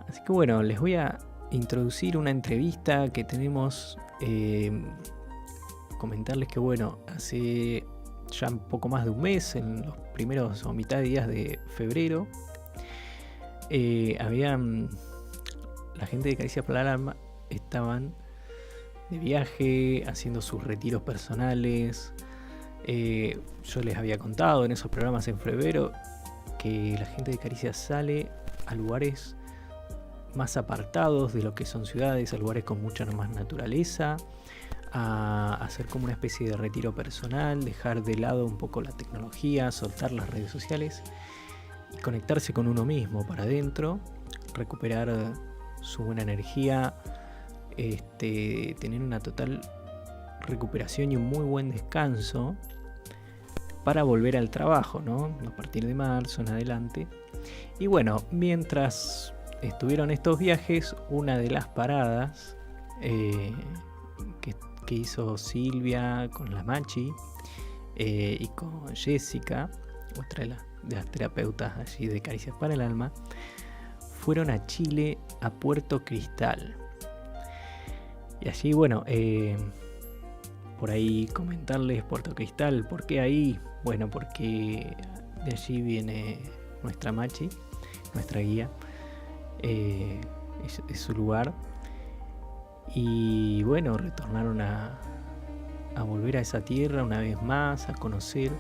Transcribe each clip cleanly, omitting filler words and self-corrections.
Así que bueno, les voy a introducir una entrevista que tenemos. Comentarles que bueno, hace ya un poco más de un mes, en los primeros o mitad de días de febrero, la gente de Caricias para el Alma estaban de viaje, haciendo sus retiros personales. Yo les había contado en esos programas en febrero que la gente de Caricias sale a lugares más apartados de lo que son ciudades, a lugares con mucha más naturaleza, a hacer como una especie de retiro personal, dejar de lado un poco la tecnología, soltar las redes sociales y conectarse con uno mismo para adentro, recuperar su buena energía, tener una total recuperación y un muy buen descanso para volver al trabajo, ¿no? A partir de marzo en adelante. Y bueno, mientras estuvieron estos viajes, una de las paradas que hizo Silvia con la Machi y con Jessica, otra de las terapeutas allí de Caricias para el Alma, fueron a Chile, a Puerto Cristal. Y allí, bueno, por ahí comentarles Puerto Cristal. ¿Por qué ahí? Bueno, porque de allí viene nuestra Machi, nuestra guía. Es su lugar. Y bueno, retornaron a volver a esa tierra una vez más, a conocer,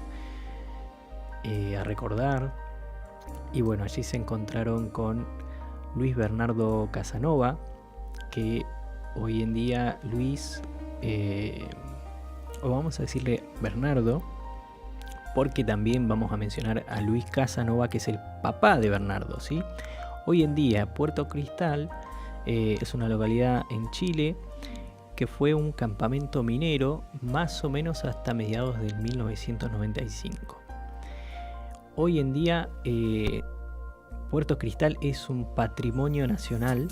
a recordar. Y bueno, allí se encontraron con Luis Bernardo Casanova, que hoy en día Luis, o vamos a decirle Bernardo, porque también vamos a mencionar a Luis Casanova, que es el papá de Bernardo, ¿sí? Hoy en día Puerto Cristal es una localidad en Chile que fue un campamento minero más o menos hasta mediados del 1995. Hoy en día Puerto Cristal es un patrimonio nacional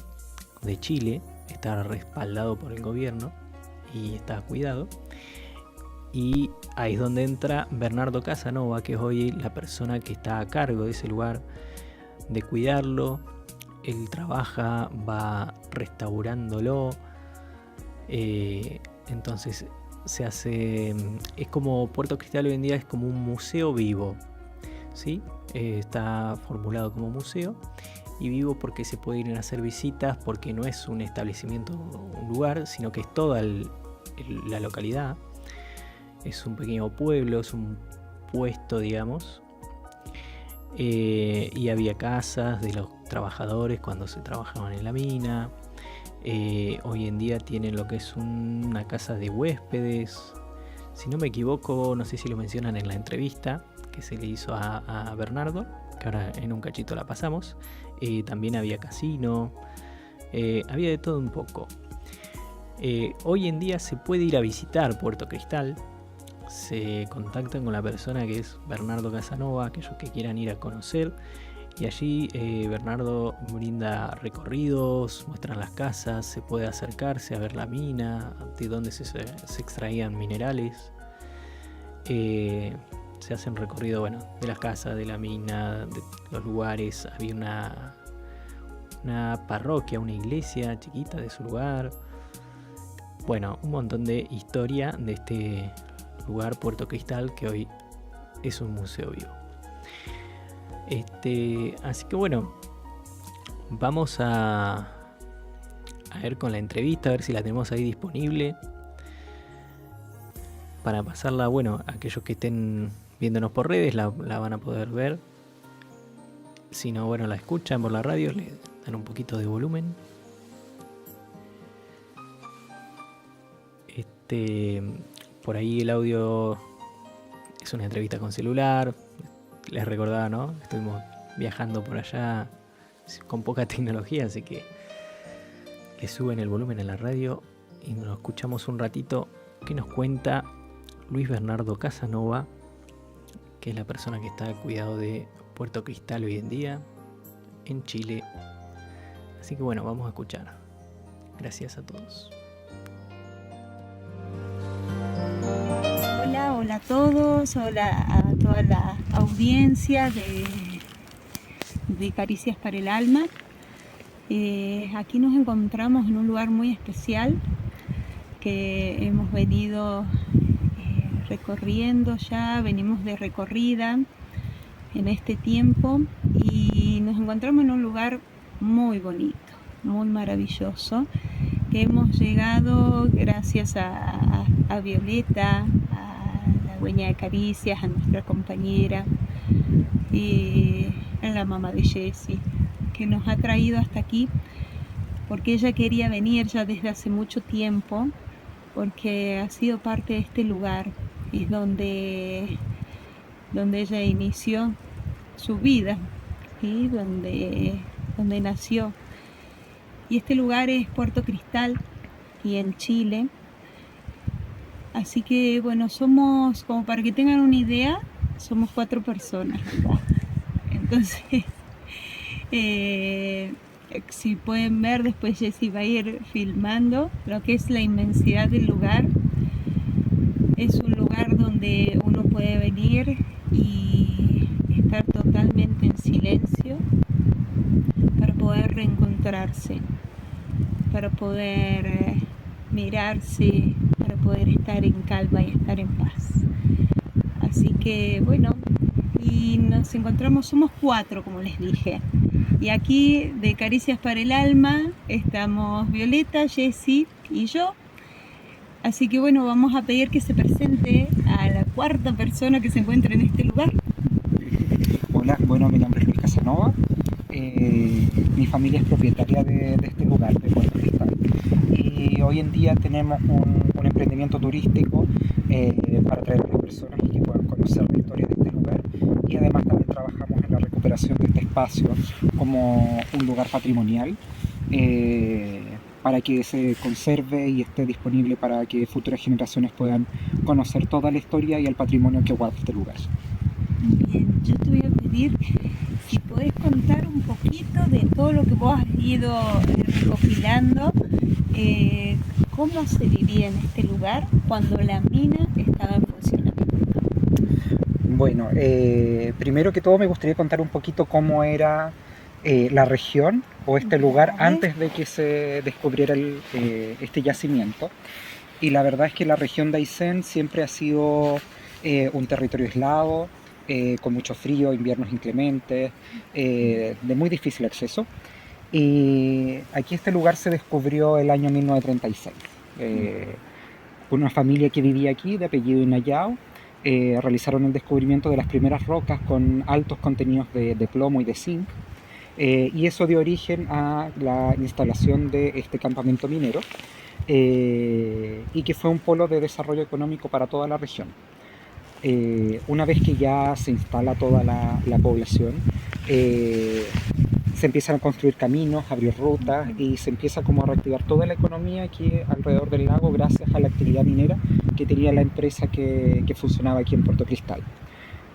de Chile, está respaldado por el gobierno y está cuidado. Y ahí es donde entra Bernardo Casanova, que es hoy la persona que está a cargo de ese lugar, de cuidarlo. Él trabaja, va restaurándolo, entonces se hace, es como Puerto Cristal hoy en día es como un museo vivo, ¿sí? Está formulado como museo y vivo porque se puede ir a hacer visitas, porque no es un establecimiento, un lugar, sino que es toda la localidad. Es un pequeño pueblo, es un puesto, digamos. Y había casas de los trabajadores cuando se trabajaban en la mina. Hoy en día tienen lo que es una casa de huéspedes. Si no me equivoco, no sé si lo mencionan en la entrevista que se le hizo a Bernardo, que ahora en un cachito la pasamos. También había casino, había de todo un poco. Hoy en día se puede ir a visitar Puerto Cristal. Se contactan con la persona que es Bernardo Casanova, aquellos que quieran ir a conocer, y allí Bernardo brinda recorridos, muestran las casas, se puede acercarse a ver la mina, de dónde se extraían minerales. Se hacen recorrido, bueno, de las casas, de la mina, de los lugares. Había una parroquia, una iglesia chiquita de su lugar. Bueno, un montón de historia de este lugar, Puerto Cristal, que hoy es un museo vivo. Así que bueno, vamos a ver con la entrevista, a ver si la tenemos ahí disponible para pasarla. Bueno, aquellos que estén viéndonos por redes la van a poder ver. Si no, bueno, la escuchan por la radio, le dan un poquito de volumen. Por ahí el audio es una entrevista con celular. Les recordaba, ¿no? Estuvimos viajando por allá con poca tecnología, así que le suben el volumen a la radio y nos escuchamos un ratito que nos cuenta Luis Bernardo Casanova, que es la persona que está al cuidado de Puerto Cristal hoy en día en Chile. Así que bueno, vamos a escuchar. Gracias a todos. Hola a todos, hola a toda la audiencia de Caricias para el Alma. Aquí nos encontramos en un lugar muy especial que hemos venido recorriendo ya, venimos de recorrida en este tiempo y nos encontramos en un lugar muy bonito, muy maravilloso, que hemos llegado gracias a Violeta, a la dueña de Caricias, a nuestra compañera y a la mamá de Jessie, que nos ha traído hasta aquí porque ella quería venir ya desde hace mucho tiempo, porque ha sido parte de este lugar, es donde ella inició su vida, ¿sí? donde nació. Y este lugar es Puerto Cristal, y en Chile. Así que bueno, somos, como para que tengan una idea, somos 4 personas acá. Entonces, si pueden ver, después Jessie va a ir filmando lo que es la inmensidad del lugar. Es un lugar donde uno puede venir y estar totalmente en silencio para poder reencontrarse, para poder mirarse, para poder estar en calma y estar en paz. Así que bueno, y nos encontramos, somos 4 como les dije, y aquí de Caricias para el Alma estamos Violeta, Jessie y yo. Así que bueno, vamos a pedir que se presente a la 4ª persona que se encuentra en este lugar. Hola, bueno, mi nombre es Luis Casanova. Mi familia es propietaria de este lugar, de Puerto Cristal. Y hoy en día tenemos un emprendimiento turístico para atraer a las personas y que puedan conocer la historia de este lugar. Y además también trabajamos en la recuperación de este espacio como un lugar patrimonial. Para que se conserve y esté disponible para que futuras generaciones puedan conocer toda la historia y el patrimonio que guarda este lugar. Bien, yo te voy a pedir si podés contar un poquito de todo lo que vos has ido recopilando, cómo se vivía en este lugar cuando la mina estaba en funcionamiento. Bueno, primero que todo me gustaría contar un poquito cómo era la región o este lugar antes de que se descubriera este yacimiento. Y la verdad es que la región de Aysén siempre ha sido un territorio aislado, con mucho frío, inviernos inclementes, de muy difícil acceso. Y aquí este lugar se descubrió el año 1936. Una familia que vivía aquí, de apellido Inayao, realizaron el descubrimiento de las primeras rocas con altos contenidos de plomo y de zinc. Y eso dio origen a la instalación de este campamento minero y que fue un polo de desarrollo económico para toda la región. Una vez que ya se instala toda la población, se empiezan a construir caminos, a abrir rutas y se empieza como a reactivar toda la economía aquí alrededor del lago gracias a la actividad minera que tenía la empresa que funcionaba aquí en Puerto Cristal.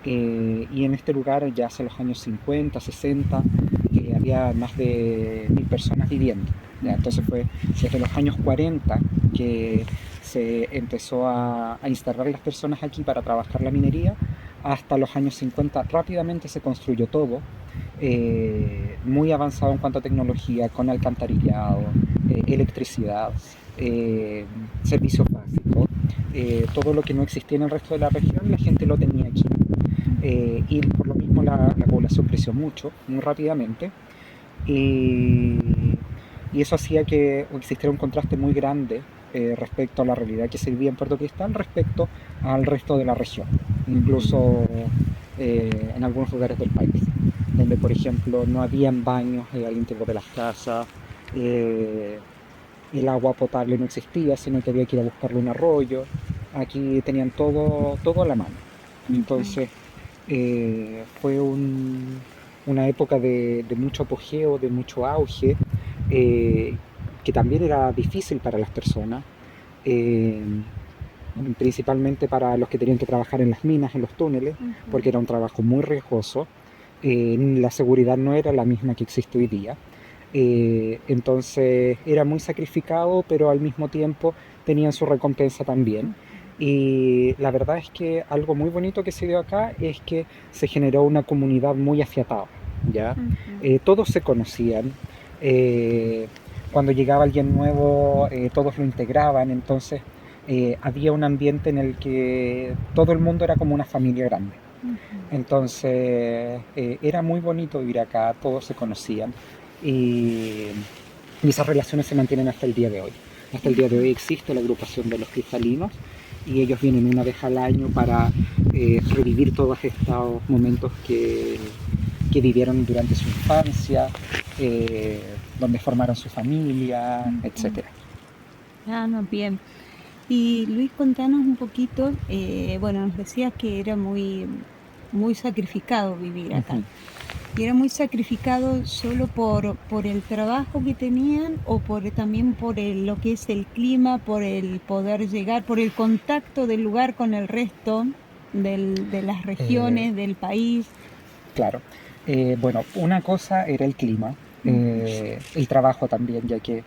Y en este lugar ya hace los años 50, 60 había más de 1000 personas viviendo. ¿Ya? Entonces fue desde los años 40 que se empezó a instalar las personas aquí para trabajar la minería. Hasta los años 50 rápidamente se construyó todo, muy avanzado en cuanto a tecnología, con alcantarillado, electricidad, servicios básicos, todo lo que no existía en el resto de la región, la gente lo tenía aquí. Y por lo mismo la población creció mucho, muy rápidamente, y eso hacía que existiera un contraste muy grande respecto a la realidad que se vivía en Puerto Cristal respecto al resto de la región, incluso en algunos lugares del país, donde por ejemplo no habían baños al interior de las casas, el agua potable no existía, sino que había que ir a buscarlo en un arroyo. Aquí tenían todo a la mano. Entonces fue una época de mucho apogeo, de mucho auge, que también era difícil para las personas, principalmente para los que tenían que trabajar en las minas, en los túneles, porque era un trabajo muy riesgoso. La seguridad no era la misma que existe hoy día. Entonces era muy sacrificado, pero al mismo tiempo tenían su recompensa también. Y la verdad es que algo muy bonito que se dio acá es que se generó una comunidad muy afiatada, ¿ya? Todos se conocían, Cuando llegaba alguien nuevo, todos lo integraban, entonces había un ambiente en el que todo el mundo era como una familia grande. Entonces era muy bonito vivir acá, todos se conocían y esas relaciones se mantienen hasta el día de hoy. Hasta el día de hoy existe la agrupación de los cristalinos y ellos vienen una vez al año para revivir todos estos momentos que vivieron durante su infancia, donde formaron su familia, etc. Ah, no, bien. Y Luis, contanos un poquito, bueno, nos decías que era muy, muy sacrificado vivir acá. ¿Y era muy sacrificado solo por el trabajo que tenían o también por lo que es el clima, por el poder llegar, por el contacto del lugar con el resto de las regiones, del país? Claro. Bueno, una cosa era el clima, el trabajo también, ya que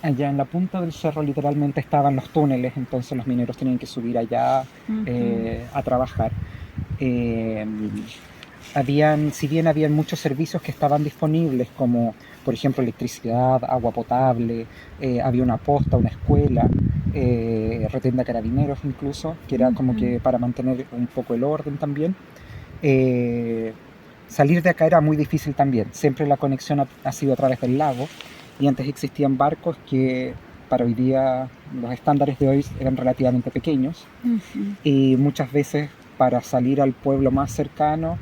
allá en la punta del cerro literalmente estaban los túneles, entonces los mineros tenían que subir allá a trabajar. Si bien habían muchos servicios que estaban disponibles, como por ejemplo electricidad, agua potable, había una posta, una escuela, retén de carabineros incluso, que era como que para mantener un poco el orden también. Salir de acá era muy difícil también, siempre la conexión ha sido a través del lago y antes existían barcos que para hoy día los estándares de hoy eran relativamente pequeños y muchas veces para salir al pueblo más cercano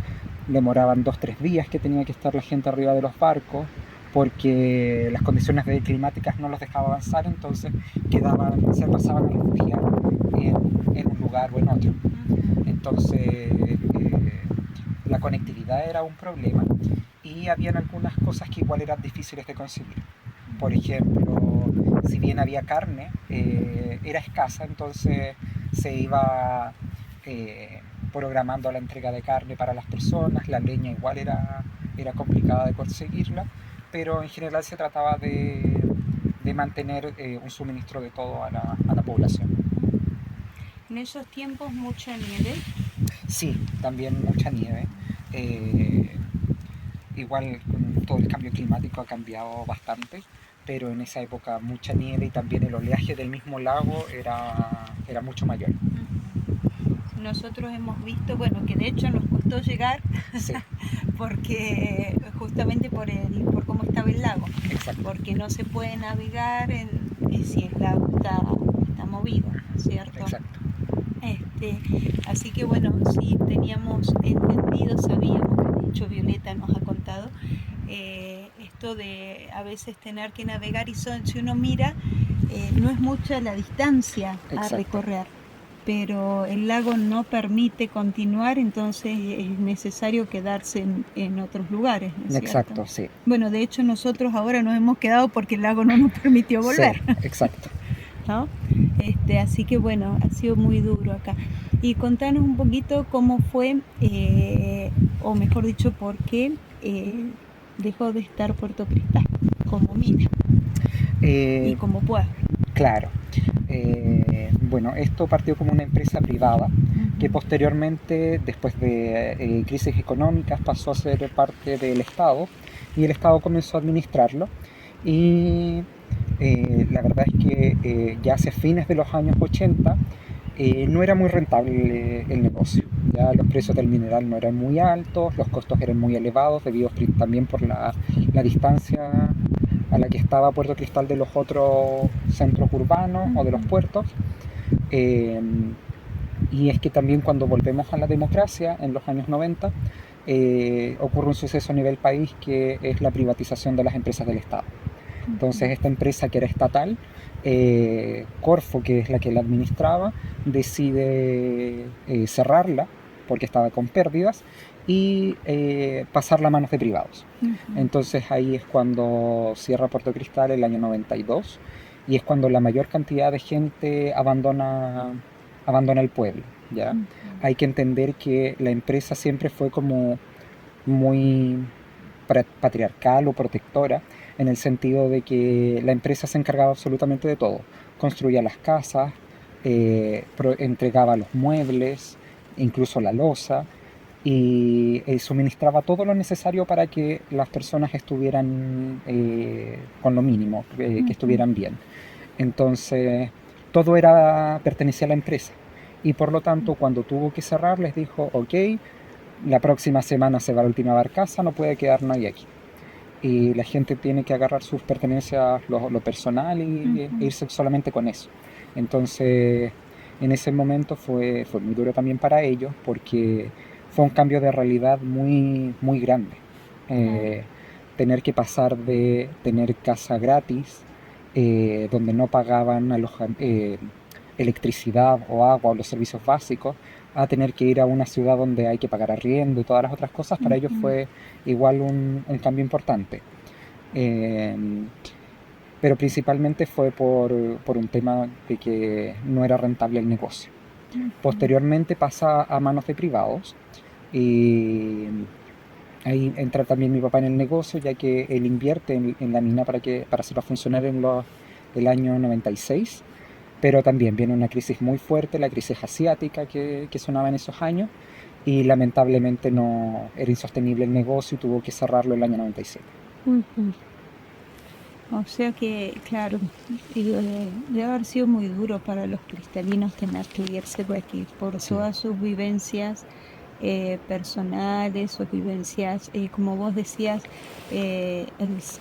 demoraban 2-3 días que tenía que estar la gente arriba de los barcos porque las condiciones climáticas no los dejaban avanzar, entonces se pasaban a refugiar en un lugar o en otro. Entonces la conectividad era un problema y habían algunas cosas que igual eran difíciles de conseguir. Por ejemplo, si bien había carne, era escasa, entonces se iba programando la entrega de carne para las personas, la leña igual era complicada de conseguirla, pero en general se trataba de mantener un suministro de todo a la población. ¿En esos tiempos mucha nieve? Sí, también mucha nieve. Igual con todo el cambio climático ha cambiado bastante, pero en esa época mucha nieve y también el oleaje del mismo lago era mucho mayor. Nosotros hemos visto, bueno, que de hecho nos costó llegar, Sí. porque justamente por cómo estaba el lago. Exacto. Porque no se puede navegar si el lago está movido, ¿cierto? Exacto. Así que bueno, sí teníamos entendido, sabíamos, de hecho Violeta nos ha contado, esto de a veces tener que navegar y si uno mira, no es mucha la distancia a recorrer, pero el lago no permite continuar, entonces es necesario quedarse en otros lugares, ¿no es cierto? Exacto, sí. Bueno, de hecho nosotros ahora nos hemos quedado porque el lago no nos permitió volver. Sí, exacto. ¿No? Así que bueno, ha sido muy duro acá. Y contanos un poquito cómo fue, o mejor dicho, por qué dejó de estar Puerto Cristal como mina y como pueblo. Claro. Bueno, esto partió como una empresa privada que posteriormente, después de crisis económicas, pasó a ser parte del Estado y el Estado comenzó a administrarlo y la verdad es que ya hacia fines de los años 80 no era muy rentable el negocio. Ya los precios del mineral no eran muy altos, los costos eran muy elevados debido también por la distancia a la que estaba Puerto Cristal de los otros centros urbanos o de los puertos. Y es que también cuando volvemos a la democracia en los años 90 ocurre un suceso a nivel país que es la privatización de las empresas del Estado. Entonces esta empresa que era estatal, Corfo, que es la que la administraba, decide cerrarla porque estaba con pérdidas y pasarla a manos de privados. Entonces ahí es cuando cierra Puerto Cristal el año 92 y es cuando la mayor cantidad de gente abandona el pueblo, ¿ya? Hay que entender que la empresa siempre fue como muy patriarcal o protectora, en el sentido de que la empresa se encargaba absolutamente de todo. Construía las casas, entregaba los muebles, incluso la loza, y suministraba todo lo necesario para que las personas estuvieran con lo mínimo, que estuvieran bien. Entonces, todo pertenecía a la empresa. Y por lo tanto, cuando tuvo que cerrar, les dijo, ok, la próxima semana se va la última barcaza, no puede quedar nadie aquí. Y la gente tiene que agarrar sus pertenencias, lo personal, e irse solamente con eso. Entonces, en ese momento fue muy duro también para ellos, porque fue un cambio de realidad muy, muy grande. Tener que pasar de tener casa gratis, donde no pagaban electricidad o agua o los servicios básicos, a tener que ir a una ciudad donde hay que pagar arriendo y todas las otras cosas, para ellos fue igual un cambio importante. Pero principalmente fue por un tema de que no era rentable el negocio. Posteriormente pasa a manos de privados y ahí entra también mi papá en el negocio, ya que él invierte en la mina para hacerla funcionar en el año 96. Pero también viene una crisis muy fuerte, la crisis asiática que sonaba en esos años, y lamentablemente no era insostenible el negocio y tuvo que cerrarlo el año 97. O sea que, claro, debe haber sido muy duro para los cristalinos tener que irse de aquí por todas sus vivencias personales o vivencias, como vos decías,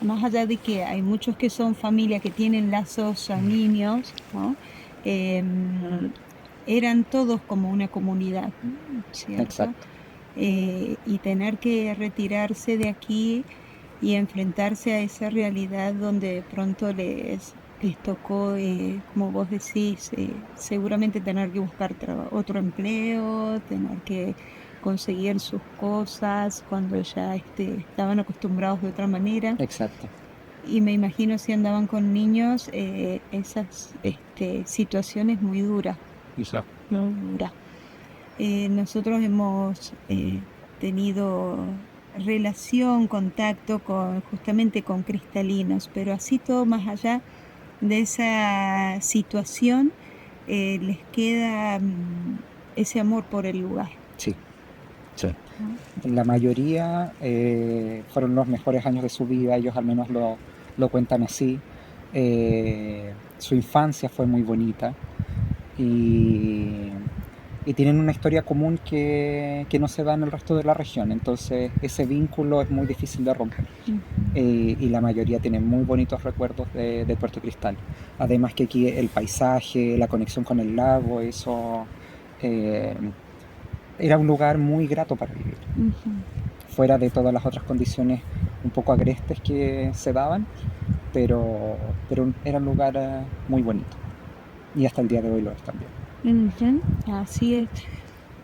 más allá de que hay muchos que son familia que tienen lazos sanguíneos, ¿no? Eran todos como una comunidad, ¿cierto? Exacto. Y tener que retirarse de aquí y enfrentarse a esa realidad donde de pronto les tocó, como vos decís, seguramente tener que buscar otro empleo, tener que conseguir sus cosas cuando ya estaban acostumbrados de otra manera. Exacto. Y me imagino si andaban con niños, esas situaciones muy duras. Exacto. Muy duras. Nosotros hemos tenido relación, contacto justamente con cristalinos, pero así todo más allá de esa situación, les queda ese amor por el lugar. Sí. La mayoría fueron los mejores años de su vida, ellos al menos lo cuentan así. Su infancia fue muy bonita y tienen una historia común que no se da en el resto de la región, entonces ese vínculo es muy difícil de romper. Y la mayoría tienen muy bonitos recuerdos de Puerto Cristal. Además que aquí el paisaje, la conexión con el lago, eso era un lugar muy grato para vivir. Fuera de todas las otras condiciones un poco agrestes que se daban, pero era un lugar muy bonito. Y hasta el día de hoy lo es también. Así es.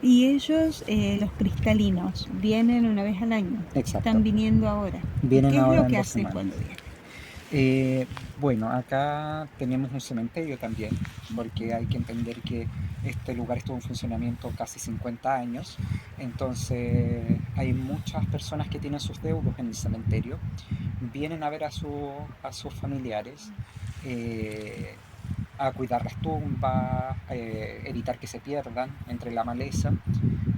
Y ellos, los cristalinos, vienen una vez al año. Exacto. Están viniendo ahora. Vienen ¿Qué ahora es lo en que 2 hacen semanas. cuando vienen? Bueno, acá tenemos un cementerio también, porque hay que entender que este lugar estuvo en funcionamiento casi 50 años, entonces hay muchas personas que tienen sus deudos en el cementerio, vienen a ver a sus familiares, a cuidar las tumbas, evitar que se pierdan entre la maleza,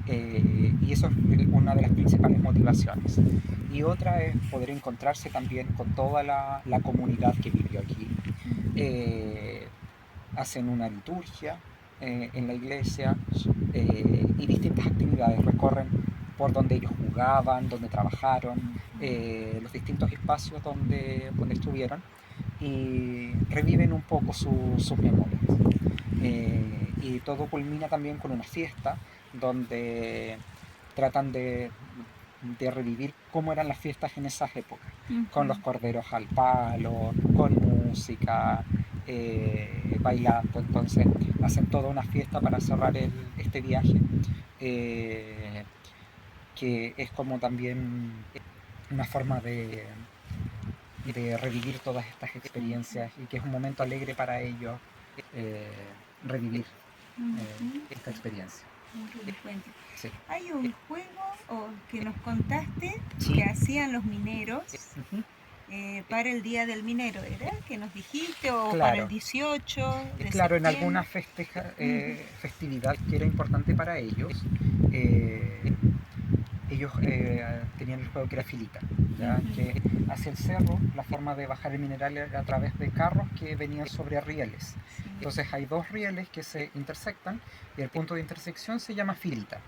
y eso es una de las principales motivaciones. Y otra es poder encontrarse también con toda la comunidad que vivió aquí. Hacen una liturgia en la iglesia y distintas actividades, recorren por donde ellos jugaban, donde trabajaron, los distintos espacios donde estuvieron, y reviven un poco sus memorias. Y todo culmina también con una fiesta donde tratan de revivir cómo eran las fiestas en esas épocas, con los corderos al palo, con música, bailando. Entonces hacen toda una fiesta para cerrar este viaje, que es como también una forma de revivir todas estas experiencias, y que es un momento alegre para ellos revivir esta experiencia. Sí. Hay un juego que nos contaste Sí. que hacían los mineros para el Día del Minero, ¿era? Que nos dijiste, o Claro. para el 18 de Claro, en septiembre. alguna festividad que era importante para ellos, ellos tenían el juego que era filita, ¿ya? Que hacia el cerro la forma de bajar el mineral era a través de carros que venían sobre rieles. Entonces hay dos rieles que se intersectan y el punto de intersección se llama filita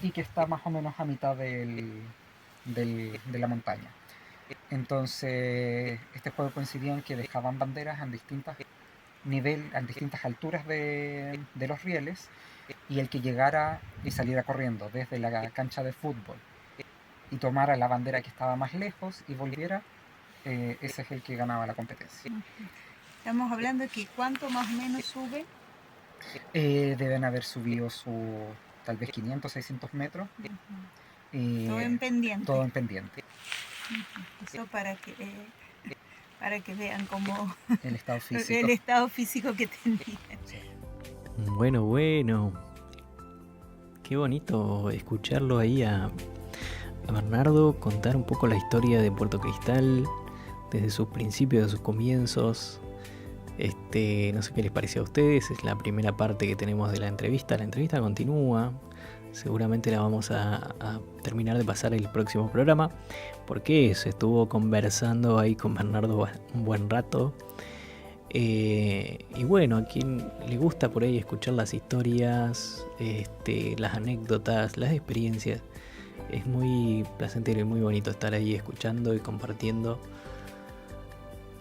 y que está más o menos a mitad de la montaña. Entonces este juego coincidía en que dejaban banderas en distintas alturas de los rieles, y el que llegara y saliera corriendo desde la cancha de fútbol y tomara la bandera que estaba más lejos y volviera, ese es el que ganaba la competencia. Estamos hablando de que ¿cuánto más o menos sube? Deben haber subido tal vez 500, 600 metros. Todo en pendiente. Todo en pendiente. Eso para que vean cómo el estado físico que tenía. Sí. Bueno. Qué bonito escucharlo ahí a Bernardo contar un poco la historia de Puerto Cristal, desde sus principios, de sus comienzos. No sé qué les pareció a ustedes, es la primera parte que tenemos de la entrevista. La entrevista continúa, seguramente la vamos a terminar de pasar el próximo programa, porque se estuvo conversando ahí con Bernardo un buen rato. Y bueno, a quien le gusta por ahí escuchar las historias, las anécdotas, las experiencias, es muy placentero y muy bonito estar ahí escuchando y compartiendo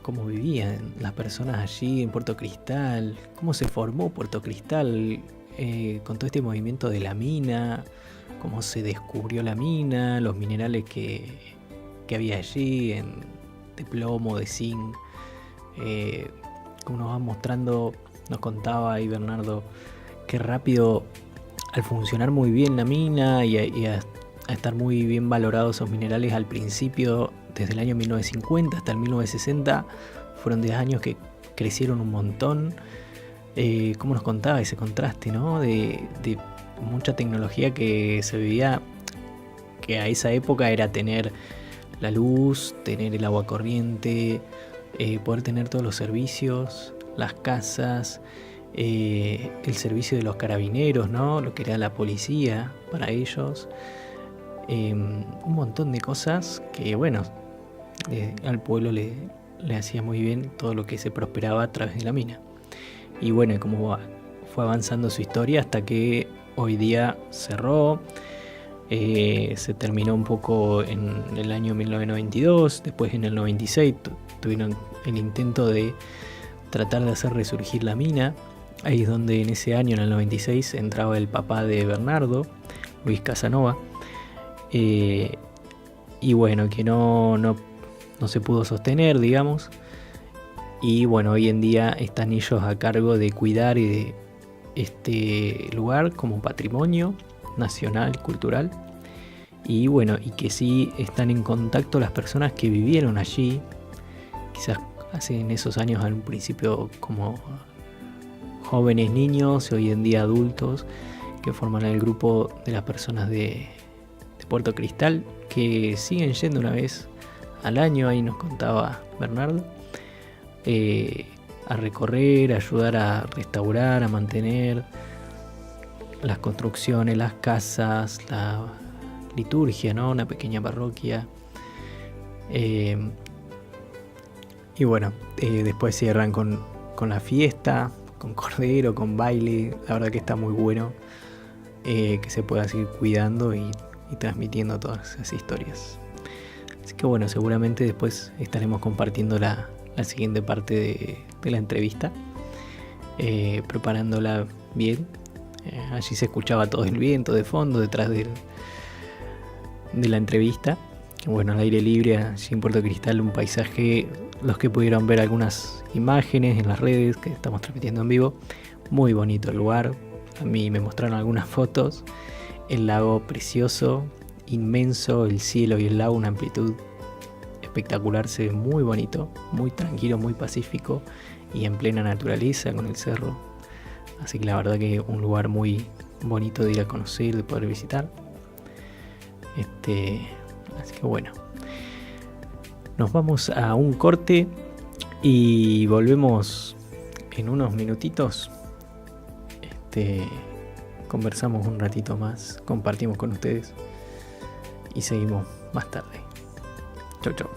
cómo vivían las personas allí en Puerto Cristal, cómo se formó Puerto Cristal con todo este movimiento de la mina, cómo se descubrió la mina, los minerales que había allí, de plomo, de zinc. Como nos va mostrando, nos contaba ahí Bernardo, qué rápido, al funcionar muy bien la mina y a estar muy bien valorados esos minerales al principio, desde el año 1950 hasta el 1960, fueron 10 años que crecieron un montón. Como nos contaba ese contraste, ¿no? De mucha tecnología que se vivía, que a esa época era tener la luz, tener el agua corriente, poder tener todos los servicios, las casas, el servicio de los carabineros, ¿no? Lo que era la policía para ellos, un montón de cosas que, bueno, al pueblo le hacía muy bien todo lo que se prosperaba a través de la mina. Y bueno, como fue avanzando su historia hasta que hoy día cerró. Se terminó un poco en el año 1992, después en el 96 tuvieron el intento de tratar de hacer resurgir la mina. Ahí es donde en ese año, en el 96, entraba el papá de Bernardo, Luis Casanova, y bueno, que no se pudo sostener, digamos, y bueno, hoy en día están ellos a cargo de cuidar de este lugar como patrimonio nacional, cultural, y bueno, y que sí están en contacto las personas que vivieron allí, quizás hace en esos años al principio como jóvenes niños y hoy en día adultos, que forman el grupo de las personas de Puerto Cristal, que siguen yendo una vez al año, ahí nos contaba Bernardo, a recorrer, a ayudar a restaurar, a mantener las construcciones, las casas, la liturgia, ¿no? Una pequeña parroquia. Y bueno, después cierran con la fiesta, con cordero, con baile. La verdad que está muy bueno que se pueda seguir cuidando y transmitiendo todas esas historias. Así que bueno, seguramente después estaremos compartiendo la siguiente parte de la entrevista, preparándola bien. Allí se escuchaba todo el viento de fondo detrás de la entrevista. Bueno, al aire libre, allí en Puerto Cristal, un paisaje, los que pudieron ver algunas imágenes en las redes que estamos transmitiendo en vivo, muy bonito el lugar. A mí me mostraron algunas fotos, el lago precioso, inmenso, el cielo y el lago, una amplitud espectacular, se ve muy bonito, muy tranquilo, muy pacífico y en plena naturaleza con el cerro. Así que la verdad que un lugar muy bonito de ir a conocer, de poder visitar. Así que bueno, nos vamos a un corte y volvemos en unos minutitos. Conversamos un ratito más, compartimos con ustedes y seguimos más tarde. Chau, chau.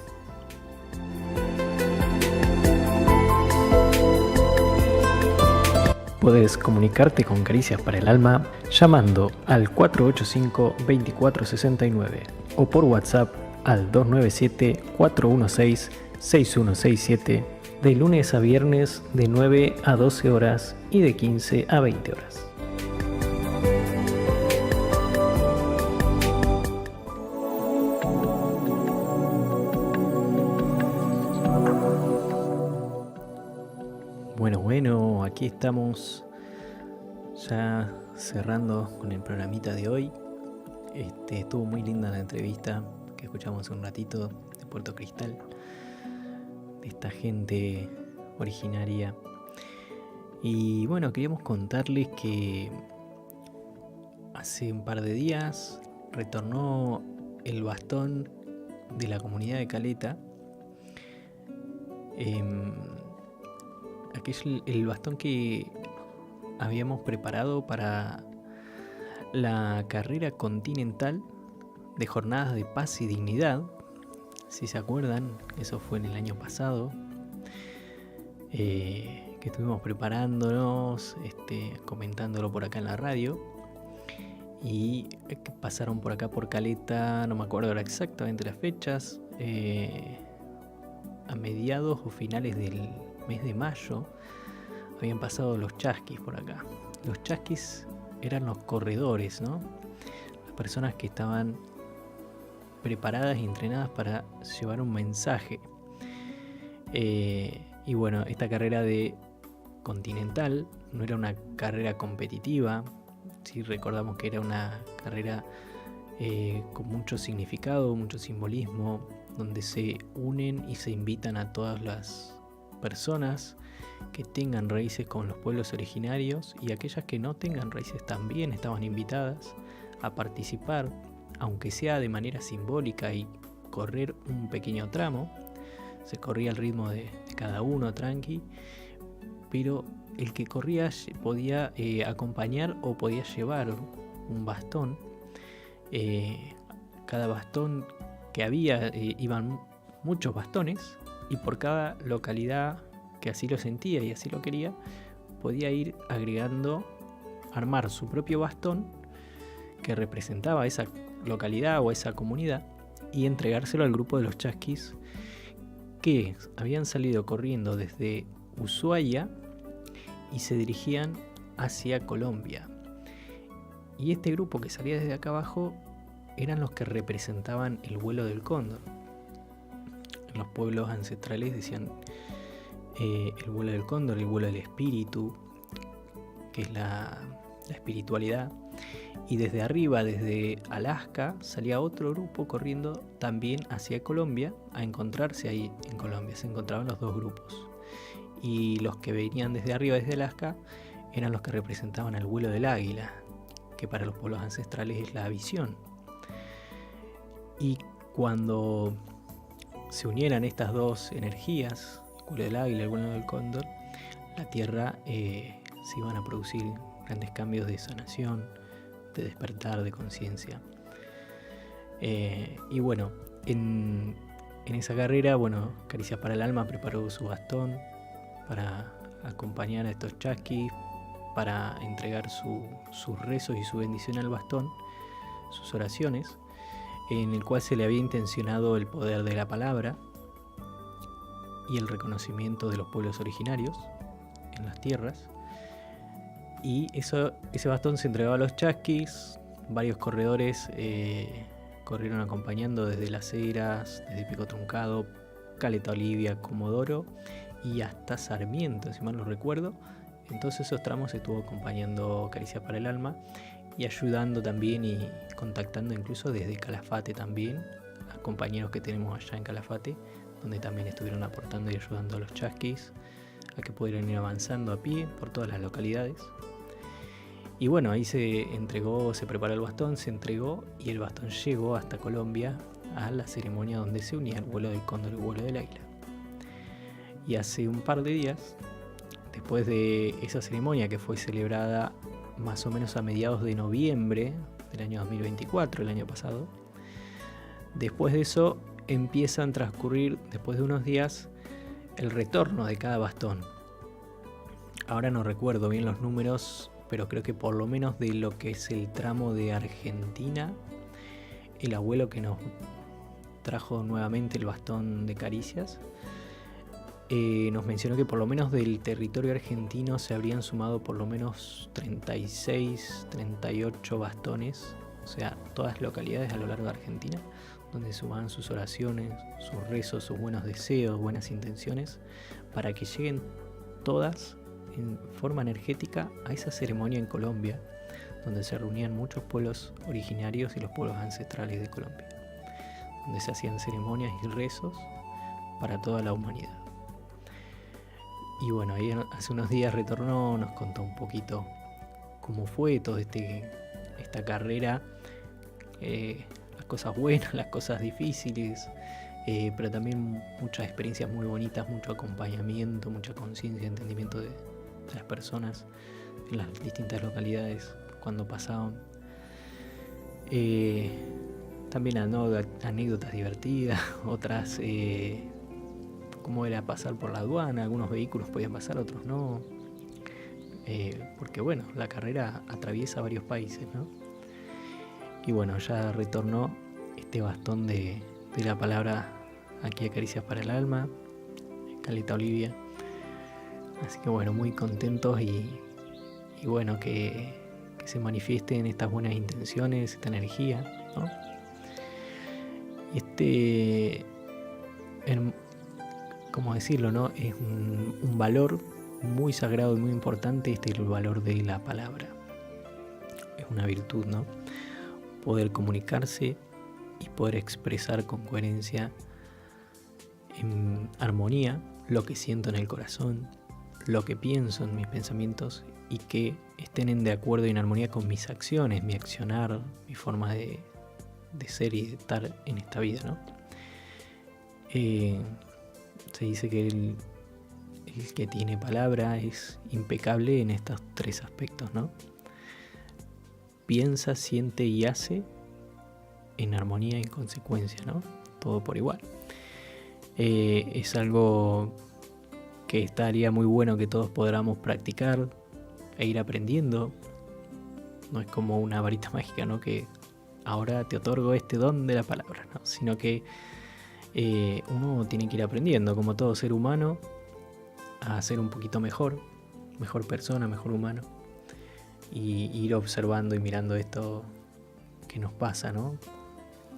Puedes comunicarte con Caricias para el Alma llamando al 485-2469 o por WhatsApp al 297-416-6167 de lunes a viernes de 9 a 12 horas y de 15 a 20 horas. Bueno, aquí estamos ya cerrando con el programita de hoy. Estuvo muy linda la entrevista que escuchamos hace un ratito de Puerto Cristal, de esta gente originaria. Y bueno, queríamos contarles que hace un par de días retornó el bastón de la comunidad de Caleta. El bastón que habíamos preparado para la carrera continental de jornadas de paz y dignidad. Si se acuerdan, eso fue en el año pasado, que estuvimos preparándonos, comentándolo por acá en la radio, y pasaron por acá por Caleta, no me acuerdo ahora exactamente las fechas, a mediados o finales del mes de mayo habían pasado los chasquis por acá. Los chasquis eran los corredores, ¿no? Las personas que estaban preparadas y entrenadas para llevar un mensaje. Y bueno, esta carrera de continental no era una carrera competitiva. Sí, recordamos que era una carrera con mucho significado, mucho simbolismo, donde se unen y se invitan a todas las personas que tengan raíces con los pueblos originarios, y aquellas que no tengan raíces también estaban invitadas a participar, aunque sea de manera simbólica, y correr un pequeño tramo. Se corría al ritmo de cada uno, tranqui, pero el que corría podía acompañar o podía llevar un bastón. Cada bastón que había, iban muchos bastones, y por cada localidad que así lo sentía y así lo quería, podía ir agregando, armar su propio bastón que representaba esa localidad o esa comunidad, y entregárselo al grupo de los chasquis que habían salido corriendo desde Ushuaia y se dirigían hacia Colombia. Y este grupo que salía desde acá abajo eran los que representaban el vuelo del cóndor. Los pueblos ancestrales decían el vuelo del cóndor, el vuelo del espíritu, que es la espiritualidad. Y desde arriba, desde Alaska, salía otro grupo corriendo también hacia Colombia, a encontrarse ahí en Colombia. Se encontraban los dos grupos. Y los que venían desde arriba, desde Alaska, eran los que representaban el vuelo del águila, que para los pueblos ancestrales es la visión. Y cuando se unieran estas dos energías, el vuelo del águila y el vuelo del cóndor, la Tierra se iban a producir grandes cambios de sanación, de despertar de conciencia. Y bueno, en esa carrera, Caricias para el Alma preparó su bastón para acompañar a estos chasquis, para entregar sus rezos y su bendición al bastón, sus oraciones, en el cual se le había intencionado el poder de la palabra y el reconocimiento de los pueblos originarios en las tierras. Y ese bastón se entregaba a los chasquis. Varios corredores corrieron acompañando desde Las Heras, desde Pico Truncado, Caleta Olivia, Comodoro y hasta Sarmiento, si mal no recuerdo. En todos esos tramos estuvo acompañando Caricias para el Alma y ayudando también y contactando incluso desde Calafate también a compañeros que tenemos allá en Calafate, donde también estuvieron aportando y ayudando a los chasquis a que pudieran ir avanzando a pie por todas las localidades. Y bueno, ahí se preparó el bastón, se entregó, y el bastón llegó hasta Colombia a la ceremonia donde se unía el vuelo del cóndor y el vuelo del águila. Y hace un par de días, después de esa ceremonia que fue celebrada más o menos a mediados de noviembre del año 2024, el año pasado, Después de eso empiezan a transcurrir, después de unos días, el retorno de cada bastón. Ahora no recuerdo bien los números, pero creo que por lo menos de lo que es el tramo de Argentina, el abuelo que nos trajo nuevamente el bastón de caricias, nos mencionó que por lo menos del territorio argentino se habrían sumado por lo menos 36, 38 bastones, o sea, todas localidades a lo largo de Argentina, donde sumaban sus oraciones, sus rezos, sus buenos deseos, buenas intenciones, para que lleguen todas en forma energética a esa ceremonia en Colombia, donde se reunían muchos pueblos originarios y los pueblos ancestrales de Colombia, donde se hacían ceremonias y rezos para toda la humanidad. Y bueno, ahí hace unos días retornó, nos contó un poquito cómo fue toda esta carrera, las cosas buenas, las cosas difíciles, pero también muchas experiencias muy bonitas, mucho acompañamiento, mucha conciencia, entendimiento de las personas en las distintas localidades cuando pasaban. También anécdotas divertidas, otras, cómo era pasar por la aduana, algunos vehículos podían pasar, otros no, porque bueno, la carrera atraviesa varios países, ¿no? Y bueno, ya retornó este bastón de la palabra aquí a Caricias para el Alma, Caleta Olivia. Así que bueno, muy contentos y bueno, que se manifiesten estas buenas intenciones, esta energía, ¿no? ¿Cómo decirlo, no? Es un valor muy sagrado y muy importante, el valor de la palabra. Es una virtud, ¿no? Poder comunicarse y poder expresar con coherencia, en armonía, lo que siento en el corazón, lo que pienso en mis pensamientos y que estén de acuerdo y en armonía con mis acciones, mi accionar, mi forma de ser y de estar en esta vida, ¿no? Se dice que el que tiene palabra es impecable en estos tres aspectos, ¿no? Piensa, siente y hace en armonía y en consecuencia, ¿no? Todo por igual. Es algo que estaría muy bueno que todos podamos practicar e ir aprendiendo. No es como una varita mágica, ¿no? Que ahora te otorgo este don de la palabra, ¿no? Sino que uno tiene que ir aprendiendo, como todo ser humano, a ser un poquito mejor persona, mejor humano, y ir observando y mirando esto que nos pasa, ¿no?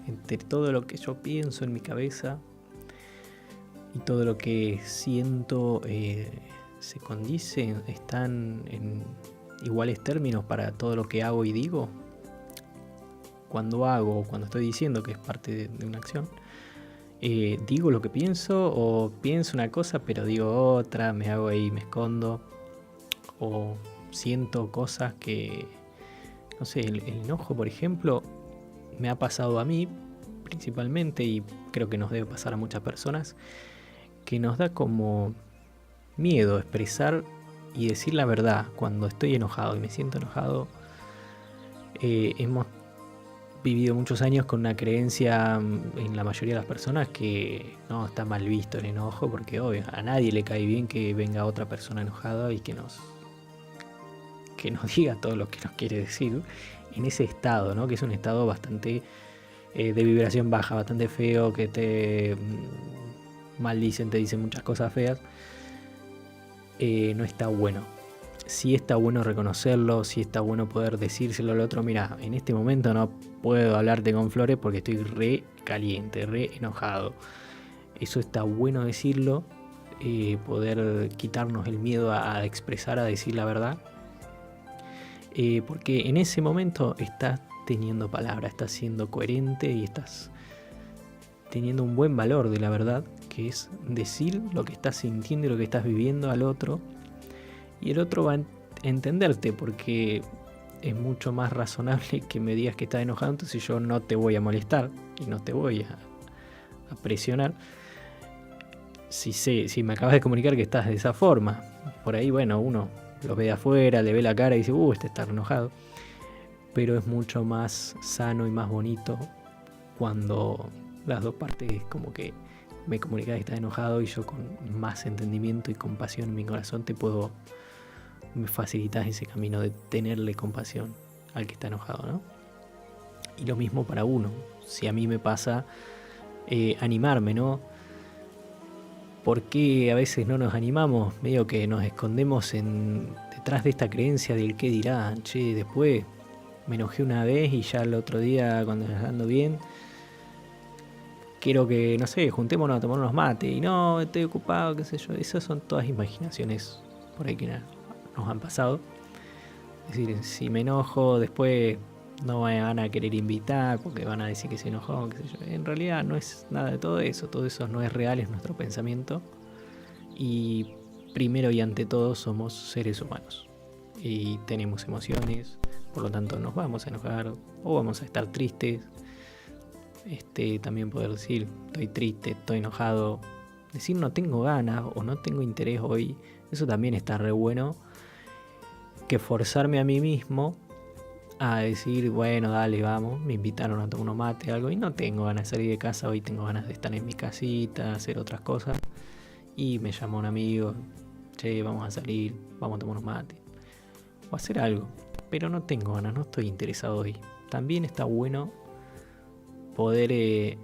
Entre todo lo que yo pienso en mi cabeza y todo lo que siento se condice, están en iguales términos para todo lo que hago y digo. Cuando hago o cuando estoy diciendo, que es parte de una acción, digo lo que pienso o pienso una cosa pero digo otra, me hago ahí, me escondo, o siento cosas que, no sé, el enojo, por ejemplo, me ha pasado a mí principalmente, y creo que nos debe pasar a muchas personas, que nos da como miedo expresar y decir la verdad cuando estoy enojado y me siento enojado. Hemos vivido muchos años con una creencia en la mayoría de las personas que no, está mal visto el enojo, porque obvio, a nadie le cae bien que venga otra persona enojada y que nos diga todo lo que nos quiere decir en ese estado, ¿no? Que es un estado bastante de vibración baja, bastante feo, que te maldicen, te dicen muchas cosas feas. No está bueno. Sí está bueno reconocerlo, sí está bueno poder decírselo al otro. Mira, en este momento no puedo hablarte con flores porque estoy re caliente, re enojado. Eso está bueno decirlo, poder quitarnos el miedo a expresar, a decir la verdad. Porque en ese momento estás teniendo palabra, estás siendo coherente y estás teniendo un buen valor de la verdad, que es decir lo que estás sintiendo y lo que estás viviendo al otro. Y el otro va a entenderte, porque es mucho más razonable que me digas que estás enojado, entonces yo no te voy a molestar y no te voy a presionar. Si me acabas de comunicar que estás de esa forma, por ahí, bueno, uno lo ve de afuera, le ve la cara y dice, este está enojado. Pero es mucho más sano y más bonito cuando las dos partes como que me comunicas que estás enojado y yo con más entendimiento y compasión en mi corazón me facilitas ese camino de tenerle compasión al que está enojado, ¿no? Y lo mismo para uno. Si a mí me pasa animarme, ¿no? ¿Por qué a veces no nos animamos? Medio que nos escondemos detrás de esta creencia del qué dirán. Che, después me enojé una vez y ya el otro día cuando ando bien quiero que, no sé, juntémonos a tomar unos mates y no, estoy ocupado, qué sé yo. Esas son todas imaginaciones por ahí que nos han pasado. Es decir, si me enojo, después no me van a querer invitar porque van a decir que se enojó, qué sé yo. En realidad no es nada de todo eso no es real, es nuestro pensamiento. Y primero y ante todo somos seres humanos y tenemos emociones, por lo tanto nos vamos a enojar o vamos a estar tristes. También poder decir estoy triste, estoy enojado, decir no tengo ganas o no tengo interés hoy, eso también está re bueno, que forzarme a mí mismo a decir bueno dale vamos, me invitaron a tomar unos mate algo y no tengo ganas de salir de casa, hoy tengo ganas de estar en mi casita, hacer otras cosas y me llama un amigo, che vamos a salir, vamos a tomar unos mates o hacer algo, pero no tengo ganas, no estoy interesado hoy. También está bueno poder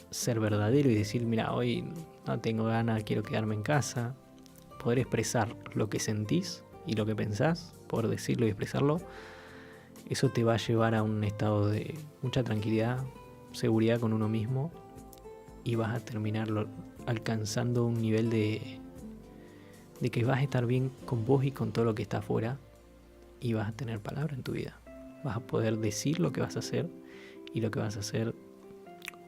ser verdadero y decir, mira, hoy no tengo ganas, quiero quedarme en casa. Poder expresar lo que sentís y lo que pensás, poder decirlo y expresarlo, eso te va a llevar a un estado de mucha tranquilidad, seguridad con uno mismo y vas a terminar alcanzando un nivel de que vas a estar bien con vos y con todo lo que está afuera y vas a tener palabra en tu vida. Vas a poder decir lo que vas a hacer y lo que vas a hacer,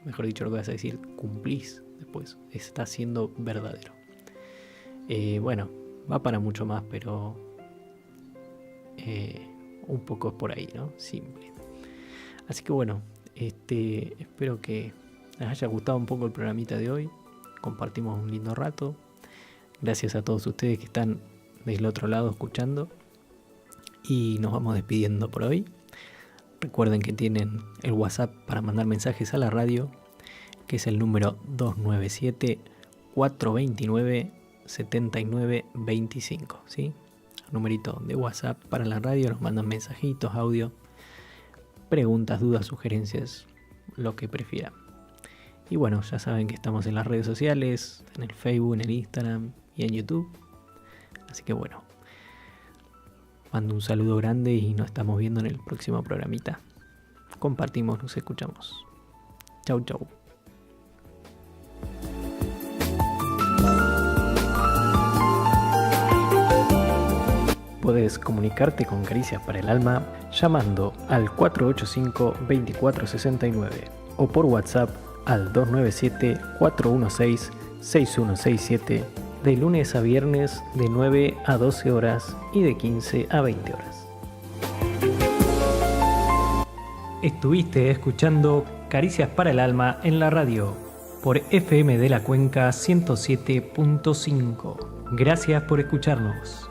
mejor dicho, lo que vas a decir, cumplís después. Está siendo verdadero. Bueno, va para mucho más, pero un poco por ahí, ¿no? Simple. Así que bueno, espero que les haya gustado un poco el programita de hoy. Compartimos un lindo rato. Gracias a todos ustedes que están del otro lado escuchando. Y nos vamos despidiendo por hoy. Recuerden que tienen el WhatsApp para mandar mensajes a la radio, que es el número 297-429-7925, ¿sí? Numerito de WhatsApp para la radio, nos mandan mensajitos, audio, preguntas, dudas, sugerencias, lo que prefieran. Y bueno, ya saben que estamos en las redes sociales, en el Facebook, en el Instagram y en YouTube. Así que bueno, mando un saludo grande y nos estamos viendo en el próximo programita. Compartimos, nos escuchamos. Chau, chau. Puedes comunicarte con Caricias para el Alma llamando al 485-2469 o por WhatsApp al 297-416-6167 de lunes a viernes de 9 a 12 horas y de 15 a 20 horas. Estuviste escuchando Caricias para el Alma en la radio por FM de la Cuenca 107.5. Gracias por escucharnos.